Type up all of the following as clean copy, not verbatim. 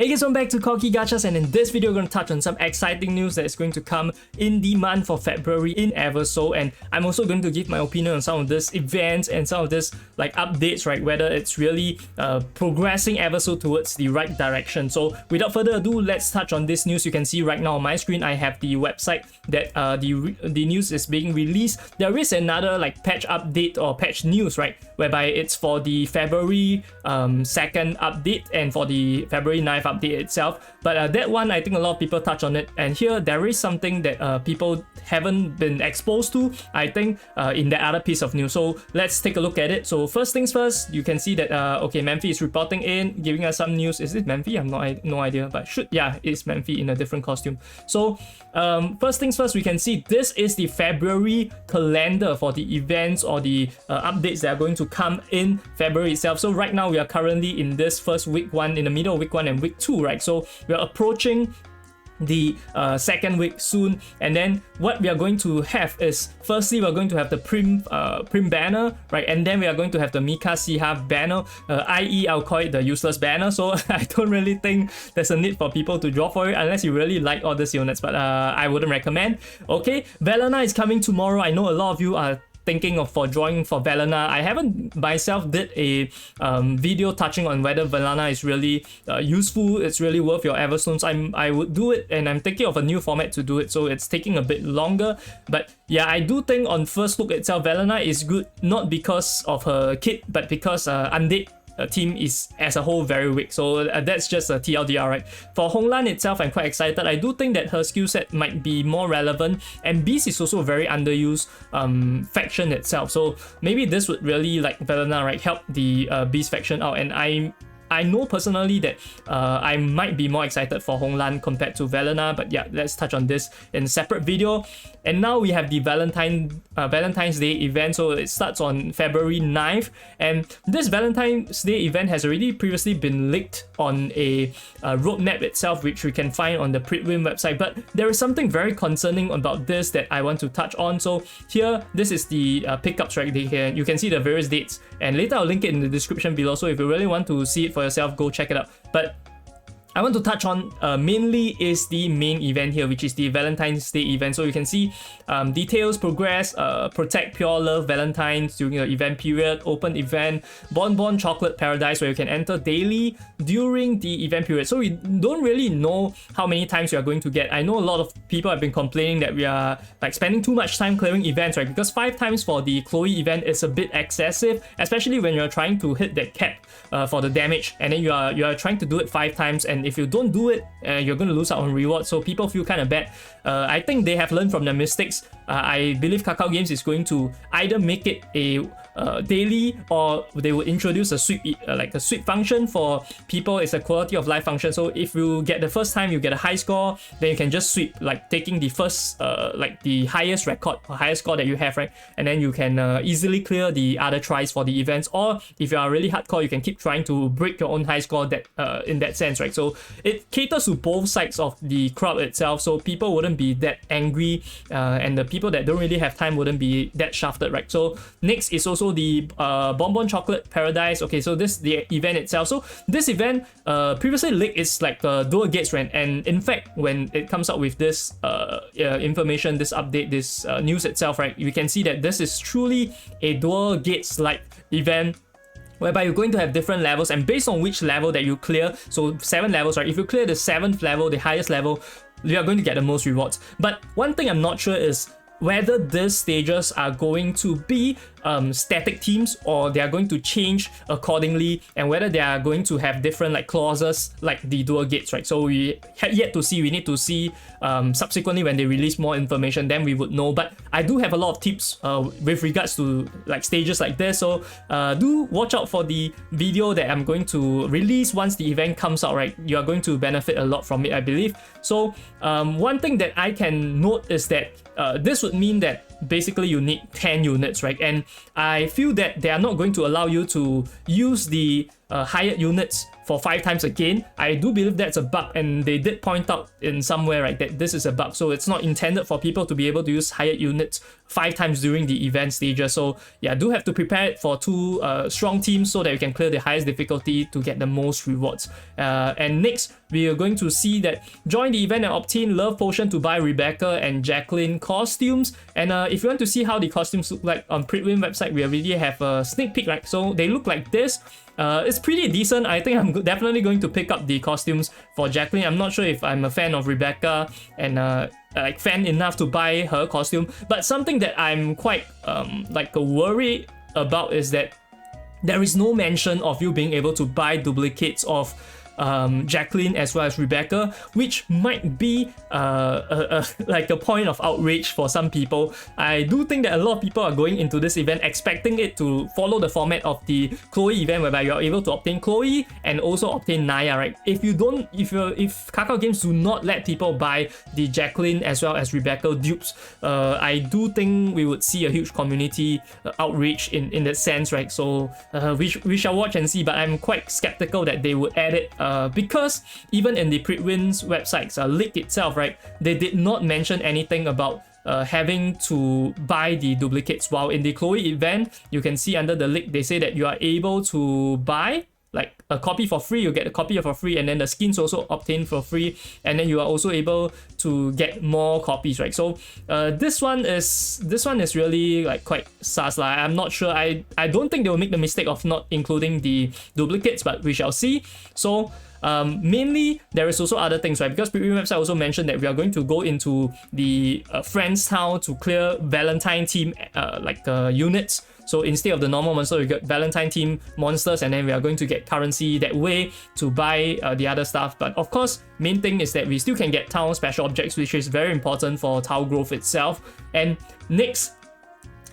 Hey guys, welcome back to Corky Gachas, and in this video we're going to touch on some exciting news that is going to come in the month of February in Eversoul, and I'm also going to give my opinion on some of these events and some of this updates, right, whether it's really progressing Eversoul towards the right direction. So without further ado, let's touch on this news. You can see right now on my screen I have the website that the news is being released. There is another patch update or patch news, right, whereby it's for the February 2nd update and for the February 9th update itself, but that one I think a lot of people touch on it, and here there is something that people haven't been exposed to, I think, in that other piece of news. So let's take a look at it. So first things first, you can see that okay, Memphi is reporting in, giving us some news. Is it Memphi? I'm no idea, but yeah, it's Memphi in a different costume. So first things first, we can see this is the February calendar for the events or the updates that are going to come in February itself. So right now we are currently in this first week one, in the middle of week one and week two, right? So we are approaching the second week soon, and then what we are going to have is, firstly we're going to have the prim banner, right, and then we are going to have the Mika Siha banner, i.e. I'll call it the useless banner. So I don't really think there's a need for people to draw for it unless you really like all these units, but I wouldn't recommend. Okay, Velena is coming tomorrow. I know a lot of you are thinking of drawing for Velena. I haven't myself did a video touching on whether Velena is really useful, it's really worth your Everstones. I would do it, and I'm thinking of a new format to do it, so it's taking a bit longer. But yeah, I do think on first look itself, Velena is good, not because of her kit, but because Undead team is as a whole very weak. So that's just a TLDR, right? For Honglan itself, I'm quite excited. I do think that her skill set might be more relevant, and Beast is also a very underused faction itself. So maybe this would really, like Velena, right, help the Beast faction out. And I know personally that I might be more excited for Honglan compared to Velena, but yeah, let's touch on this in a separate video. And now we have the Valentine's Day event. So it starts on February 9th, and this Valentine's Day event has already previously been leaked on a roadmap itself, which we can find on the Pritwin website. But there is something very concerning about this that I want to touch on. So here, this is the pickups, right? You can see the various dates, and later I'll link it in the description below. So if you really want to see it for yourself, go check it out. But I want to touch on mainly is the main event here, which is the Valentine's Day event. So you can see details, progress, protect pure love Valentine's during the event period, open event, Bonbon Chocolate Paradise, where you can enter daily during the event period. So we don't really know how many times you are going to get. I know a lot of people have been complaining that we are spending too much time clearing events, right? Because 5 times for the Chloe event is a bit excessive, especially when you're trying to hit that cap for the damage, and then you are trying to do it 5 times, and if you don't do it, you're going to lose out on rewards. So people feel kind of bad. I think they have learned from their mistakes. I believe Kakao Games is going to either make it a daily, or they will introduce a sweep, a sweep function for people. It's a quality of life function. So if you get the first time, you get a high score, then you can just sweep, taking the first, the highest record or highest score that you have, right? And then you can easily clear the other tries for the events. Or if you are really hardcore, you can keep trying to break your own high score that in that sense, right? So it caters to both sides of the crowd itself, so people wouldn't be that angry, and the people that don't really have time wouldn't be that shafted, right? So next is also the Bonbon Chocolate Paradise. Okay, so this is the event itself. So this event previously leaked is dual gates, right? And in fact, when it comes out with this information, this update, this news itself, right, you can see that this is truly a dual gates event, whereby you're going to have different levels, and based on which level that you clear, so 7 levels, right? If you clear the 7th level, the highest level, you are going to get the most rewards. But one thing I'm not sure is whether these stages are going to be static teams, or they are going to change accordingly, and whether they are going to have different clauses like the dual gates, right? So we had yet to see. We need to see subsequently when they release more information, then we would know. But I do have a lot of tips with regards to stages like this. So do watch out for the video that I'm going to release once the event comes out, right? You are going to benefit a lot from it, I believe. So one thing that I can note is that this would mean that basically you need 10 units, right? And I feel that they are not going to allow you to use the hired units for 5 times again. I do believe that's a bug, and they did point out in somewhere, right, that this is a bug. So it's not intended for people to be able to use hired units 5 times during the event stages. So yeah, do have to prepare it for 2 strong teams so that you can clear the highest difficulty to get the most rewards. And next, we are going to see that join the event and obtain Love Potion to buy Rebecca and Jacqueline costumes. And if you want to see how the costumes look like on Pritwin website, we already have a sneak peek, right? So they look like this. It's pretty decent. I think I'm definitely going to pick up the costumes for Jacqueline. I'm not sure if I'm a fan of Rebecca and like fan enough to buy her costume, but something that I'm quite like worried about is that there is no mention of you being able to buy duplicates of Jacqueline as well as Rebecca, which might be like a point of outrage for some people. I do think that a lot of people are going into this event expecting it to follow the format of the Chloe event, whereby you're able to obtain Chloe and also obtain Naya, right? If Kakao Games do not let people buy the Jacqueline as well as Rebecca dupes, I do think we would see a huge community outrage in that sense, right? So we shall watch and see, but I'm quite skeptical that they would add it because even in the Pritwin's website's leak itself, right, they did not mention anything about having to buy the duplicates. While in the Chloe event, you can see under the leak, they say that you are able to buy like a copy for free, you get a copy for free, and then the skins also obtained for free, and then you are also able to get more copies, right? So this one is really like quite sus lah. I'm not sure. I don't think they will make the mistake of not including the duplicates, but we shall see. So mainly there is also other things, right? Because Pritwin website also mentioned that we are going to go into the Friends town to clear Valentine team units. So instead of the normal monster, we get Valentine team monsters, and then we are going to get currency that way to buy the other stuff. But of course, main thing is that we still can get town special objects, which is very important for tile growth itself. And next,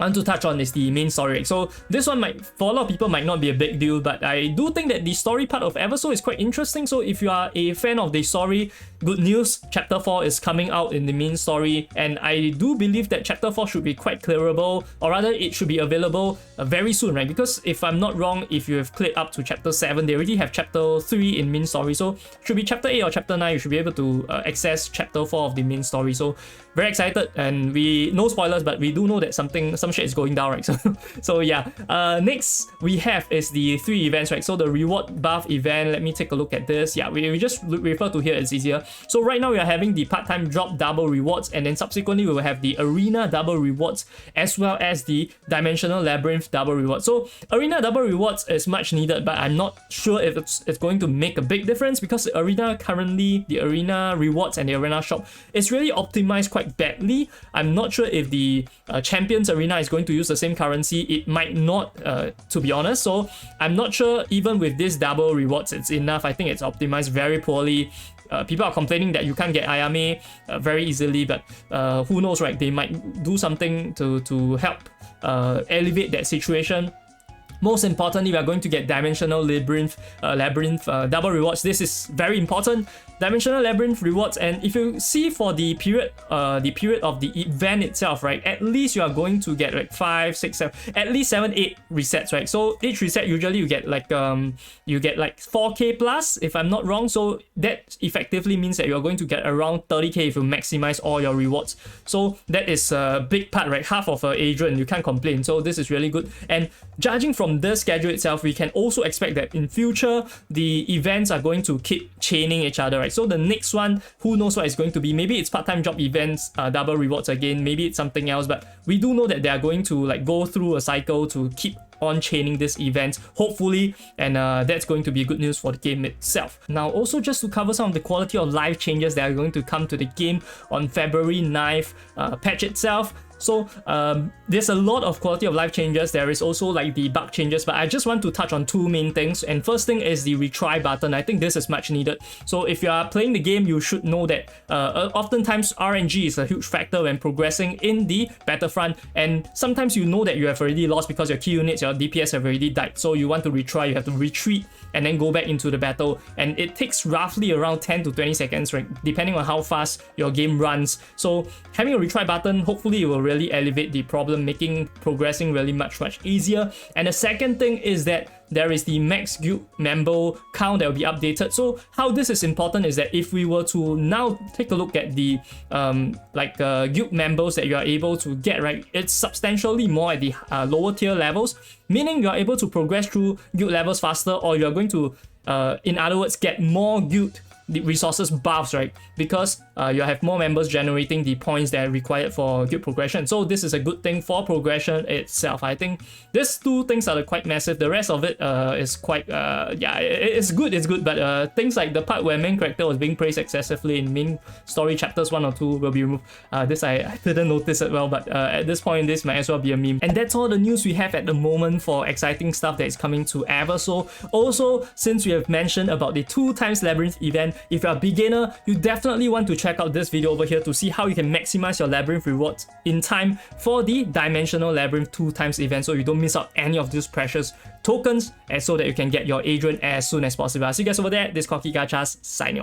I want to touch on is the main story. So this one might, for a lot of people, might not be a big deal, but I do think that the story part of Eversoul is quite interesting. So if you are a fan of the story, good news, Chapter 4 is coming out in the main story, and I do believe that Chapter 4 should be quite clearable, or rather it should be available very soon, right? Because if I'm not wrong, if you have cleared up to Chapter 7, they already have Chapter 3 in main story, so should be Chapter 8 or Chapter 9, you should be able to access Chapter 4 of the main story. So very excited, and we, no spoilers, but we do know that some shit is going down, right? So yeah, next we have is the 3 events, right? So the reward buff event, let me take a look at this. Yeah, we just refer to here, it's easier. So right now we are having the part-time drop double rewards, and then subsequently we will have the arena double rewards as well as the dimensional labyrinth double rewards. So arena double rewards is much needed, but I'm not sure if it's going to make a big difference, because the arena currently, the arena rewards and the arena shop is really optimized quite badly. I'm not sure if the champions arena is going to use the same currency. It might not, to be honest. So I'm not sure even with this double rewards it's enough. I think it's optimized very poorly. People are complaining that you can't get Ayame very easily, but who knows, right? They might do something to help elevate that situation. Most importantly, we are going to get dimensional labyrinth double rewards. This is very important. Dimensional labyrinth rewards, and if you see for the period of the event itself, right, at least you are going to get like 5, 6, 7, at least 7, 8 resets, right? So each reset usually you get like 4k plus, if I'm not wrong. So that effectively means that you're going to get around 30k if you maximize all your rewards. So that is a big part, right? Half of Adrian, you can't complain. So this is really good. And judging from the schedule itself, we can also expect that in future the events are going to keep chaining each other, right? So the next one, who knows what it's going to be? Maybe it's part-time job events, double rewards again, maybe it's something else, but we do know that they are going to like go through a cycle to keep on chaining this event, hopefully, and that's going to be good news for the game itself. Now, also just to cover some of the quality of life changes that are going to come to the game on February 9th patch itself. So there's a lot of quality of life changes. There is also like the bug changes, but I just want to touch on 2 main things. And first thing is the retry button. I think this is much needed. So if you are playing the game, you should know that oftentimes RNG is a huge factor when progressing in the battlefront, and sometimes you know that you have already lost because your key units, your DPS have already died. So you want to retry, you have to retreat and then go back into the battle, and it takes roughly around 10 to 20 seconds, right, depending on how fast your game runs. So having a retry button, hopefully it will really elevate the problem, making progressing really much easier. And the second thing is that there is the max guild member count that will be updated. So how this is important is that if we were to now take a look at the guild members that you are able to get, right, it's substantially more at the lower tier levels, meaning you are able to progress through guild levels faster, or you're going to in other words get more guild resources buffs, right? Because you have more members generating the points that are required for guild progression. So this is a good thing for progression itself. I think these two things are quite massive. The rest of it is quite it's good, but things like the part where main character was being praised excessively in main story chapters 1 or 2 will be removed. This I didn't notice it well, but at this point this might as well be a meme. And that's all the news we have at the moment for exciting stuff that is coming to Eversoul. Also, since we have mentioned about the 2x Labyrinth event, if you're a beginner, you definitely want to check out this video over here to see how you can maximize your Labyrinth rewards in time for the Dimensional Labyrinth 2x event, so you don't miss out any of these precious tokens, and so that you can get your Adrian as soon as possible. I'll see you guys over there. This is Cocky Gachas, signing off.